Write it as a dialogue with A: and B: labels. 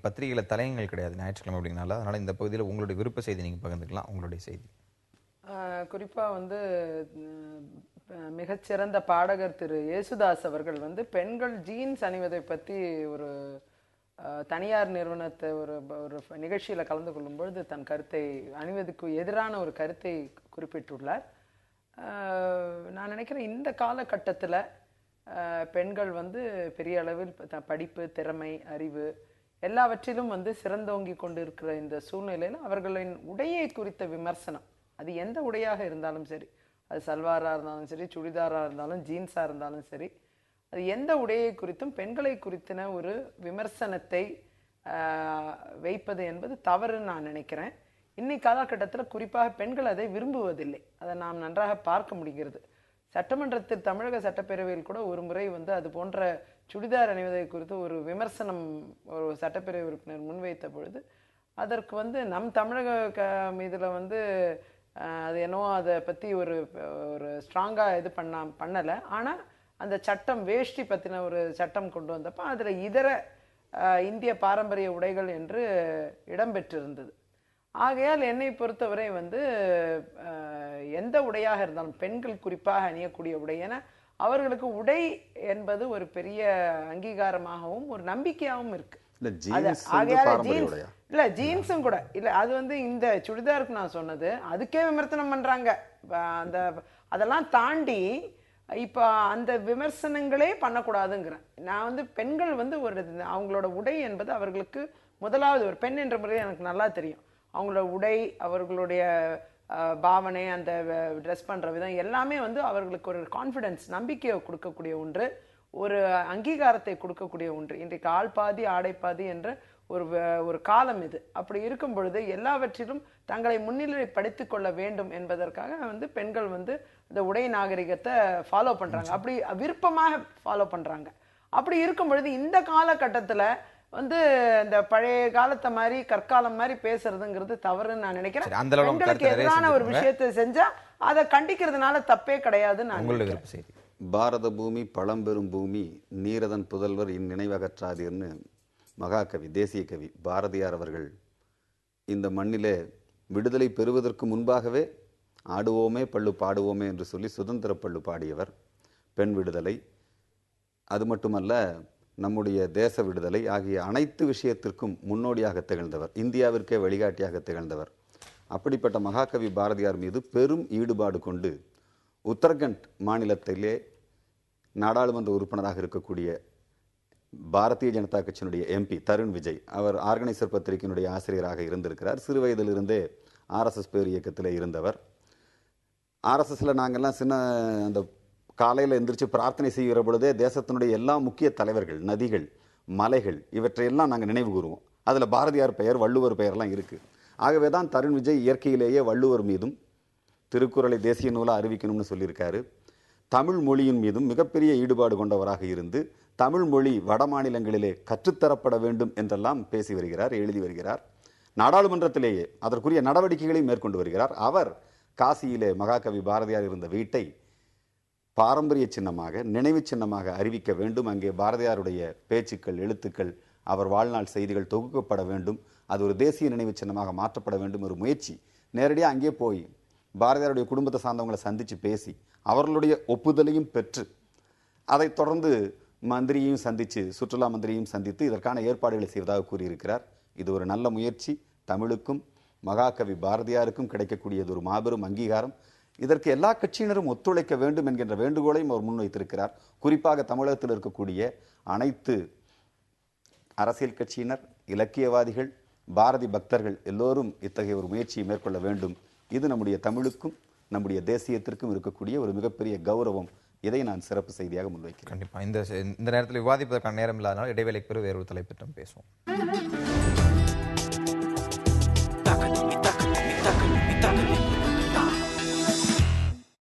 A: பத்திரிகையில் தலையங்கள் கிடையாது ஞாயிற்றுக்கிழமை அப்படிங்கனால. அதனால் இந்த பகுதியில் உங்களுடைய விருப்ப செய்தி நீங்கள் பகிர்ந்துக்கலாம். உங்களுடைய செய்தி
B: குறிப்பாக மிகச்சிறந்த பாடகர் திரு யேசுதாஸ் அவர்கள் பெண்கள் ஜீன்ஸ் அணிவதை பற்றி ஒரு தனியார் நிறுவனத்தை ஒரு நிகழ்ச்சியில் கலந்து கொள்ளும் பொழுது தன் கருத்தை அணிவதற்கு எதிரான ஒரு கருத்தை குறிப்பிட்டுள்ளார். நான் நினைக்கிறேன் இந்த காலகட்டத்தில் பெண்கள் பெரிய அளவில் படிப்பு, திறமை, அறிவு எல்லாவற்றிலும் சிறந்தோங்கி கொண்டு இருக்கிற இந்த சூழ்நிலையில் அவர்களின் உடையை குறித்த விமர்சனம், அது எந்த உடையாக இருந்தாலும் சரி, அது சல்வாராக இருந்தாலும் சரி, சுடிதாராக இருந்தாலும், ஜீன்ஸாக இருந்தாலும் சரி, அது எந்த உடையை குறித்தும் பெண்களை குறித்தின ஒரு விமர்சனத்தை வைப்பது என்பது தவறுன்னு நான் நினைக்கிறேன். இன்னைக்கு காலகட்டத்தில் குறிப்பாக பெண்கள் அதை விரும்புவதில்லை. அதை நாம் நன்றாக பார்க்க முடிகிறது. சட்டமன்றத்தில், தமிழக சட்டப்பேரவையில் கூட ஒரு முறை அது போன்ற சுடிதார் அணிவதை குறித்து ஒரு விமர்சனம் ஒரு சட்டப்பேரவை உறுப்பினர் முன்வைத்த பொழுது அதற்கு நம் தமிழக மீதில் அது என்னவோ அதை பற்றி ஒரு ஸ்ட்ராங்காக இது பண்ணலை. ஆனால் அந்த சட்டம், வேஷ்டி பற்றின ஒரு சட்டம் கொண்டு வந்தப்போ அதில் இதர இந்திய பாரம்பரிய உடைகள் என்று இடம்பெற்றிருந்தது. ஆகையால் என்னை பொறுத்தவரை எந்த உடையாக இருந்தாலும் பெண்கள் குறிப்பாக அணியக்கூடிய உடை, ஏன்னா அவர்களுக்கு உடை என்பது ஒரு பெரிய அங்கீகாரமாகவும் ஒரு நம்பிக்கையாகவும் இருக்கு. ஜீன்ஸும் கூட இல்ல, அது இந்த சுடிதாருக்கு நான் சொன்னது அதுக்கே விமர்சனம் பண்றாங்க. அந்த அதெல்லாம் தாண்டி இப்ப அந்த விமர்சனங்களே பண்ணக்கூடாதுங்கிறேன் நான். பெண்கள் ஒரு அவங்களோட உடை என்பது அவர்களுக்கு முதலாவது, ஒரு பெண் என்ற முறையில் எனக்கு நல்லா தெரியும், அவங்களோட உடை, அவர்களுடைய பாவனை, அந்த ட்ரெஸ் பண்ணுற விதம் எல்லாமே அவர்களுக்கு ஒரு கான்ஃபிடென்ஸ், நம்பிக்கையை கொடுக்கக்கூடிய ஒன்று, ஒரு அங்கீகாரத்தை கொடுக்கக்கூடிய ஒன்று. இன்றைக்கு ஆள் பாதி ஆடை பாதி என்ற ஒரு காலம் இது. அப்படி இருக்கும் பொழுது எல்லாவற்றிலும் தங்களை முன்னிலைப்படுத்திக் கொள்ள வேண்டும் என்பதற்காக பெண்கள் இந்த உடை நாகரிகத்தை ஃபாலோ பண்றாங்க, அப்படி விருப்பமாக ஃபாலோ பண்றாங்க. அப்படி இருக்கும் பொழுது இந்த காலகட்டத்தில் இந்த பழைய காலத்தை மாதிரி கற்காலம் மாதிரி பேசுறதுங்கிறது தவறுன்னு நான் நினைக்கிறேன். பெண்களுக்கு எதிரான ஒரு விஷயத்தை செஞ்சா அதை கண்டிக்கிறதுனால தப்பே கிடையாதுன்னு நான் நினைக்கிறேன்.
C: பாரத பூமி பழம்பெரும் பூமி, நீரதன் புதல்வர் இந்நினைவகற்றாதீர்னு மகாகவி, தேசிய கவி பாரதியார் அவர்கள் இந்த மண்ணிலே விடுதலை பெறுவதற்கு முன்பாகவே ஆடுவோமே பள்ளு பாடுவோமே என்று சொல்லி சுதந்திர பள்ளு பாடியவர். பெண் விடுதலை, அது மட்டுமல்ல நம்முடைய தேச விடுதலை ஆகிய அனைத்து விஷயத்திற்கும் முன்னோடியாக திகழ்ந்தவர், இந்தியாவிற்கே வழிகாட்டியாக திகழ்ந்தவர். அப்படிப்பட்ட மகாகவி பாரதியார் மீது பெரும் ஈடுபாடு கொண்டு உத்தரகண்ட் மாநிலத்திலே நாடாளுமன்ற உறுப்பினராக இருக்கக்கூடிய பாரதிய ஜனதா கட்சியினுடைய எம்பி தருண் விஜய், அவர் ஆர்கனைசர் பத்திரிகையினுடைய ஆசிரியராக இருந்திருக்கிறார். சிறு வயதிலிருந்தே ஆர்எஸ்எஸ் பேர் இயக்கத்தில் இருந்தவர். ஆர்எஸ்எஸ்ல நாங்கள்லாம் சின்ன அந்த காலையில் எந்திரிச்சு பிரார்த்தனை செய்கிற பொழுதே தேசத்தினுடைய எல்லா முக்கிய தலைவர்கள், நதிகள், மலைகள் இவற்றையெல்லாம் நாங்கள் நினைவு கூறுவோம். அதில் பாரதியார் பெயர், வள்ளுவர் பெயர்லாம் இருக்குது. ஆகவே தான் தருண் விஜய் இயற்கையிலேயே வள்ளுவர் மீதும் திருக்குறளை தேசிய நூலாக அறிவிக்கணும்னு சொல்லியிருக்காரு. தமிழ் மொழியின் மீதும் மிகப்பெரிய ஈடுபாடு கொண்டவராக இருந்து தமிழ் மொழி வட மாநிலங்களிலே கற்றுத்தரப்பட வேண்டும் என்றெல்லாம் பேசி வருகிறார், எழுதி வருகிறார். நாடாளுமன்றத்திலேயே அதற்குரிய நடவடிக்கைகளை மேற்கொண்டு வருகிறார். அவர் காசியிலே மகாகவி பாரதியார் இருந்த வீட்டை பாரம்பரிய சின்னமாக, நினைவு சின்னமாக அறிவிக்க வேண்டும். அங்கே பாரதியாருடைய பேச்சுக்கள், எழுத்துக்கள், அவர் வாழ்நாள் செய்திகள் தொகுக்கப்பட வேண்டும். அது ஒரு தேசிய நினைவு சின்னமாக மாற்றப்பட வேண்டும். ஒரு முயற்சி. நேரடியாக அங்கே போய் பாரதியாருடைய குடும்பத்தை சார்ந்தவங்களை சந்தித்து பேசி அவர்களுடைய ஒப்புதலையும் பெற்று அதைத் தொடர்ந்து மந்திரியையும் சந்தித்து, சுற்றுலா மந்திரியையும் சந்தித்து இதற்கான ஏற்பாடுகளை செய்வதாக கூறியிருக்கிறார். இது ஒரு நல்ல முயற்சி. தமிழுக்கும் மகாகவி பாரதியாருக்கும் கிடைக்கக்கூடியது ஒரு மாபெரும் அங்கீகாரம். இதற்கு எல்லா கட்சியினரும் ஒத்துழைக்க வேண்டும் என்கின்ற வேண்டுகோளையும் அவர் முன்வைத்திருக்கிறார். குறிப்பாக தமிழகத்தில் இருக்கக்கூடிய அனைத்து அரசியல் கட்சியினர், இலக்கியவாதிகள், பாரதி பக்தர்கள் எல்லோரும் இத்தகைய ஒரு முயற்சியை மேற்கொள்ள வேண்டும். இது நம்முடைய தமிழுக்கும் நம்முடைய தேசியத்திற்கும் இருக்கக்கூடிய ஒரு மிகப்பெரிய கௌரவம். இதை நான் சிறப்பு செய்தியாக முன்வைக்கிறேன்.
A: கண்டிப்பாக இந்த நேரத்தில் விவாதிப்பதற்கான நேரம் இல்லாதனால இடைவேளைக்கு பிறகு வேறொரு தலைப்பிட்டம் பேசுவோம்.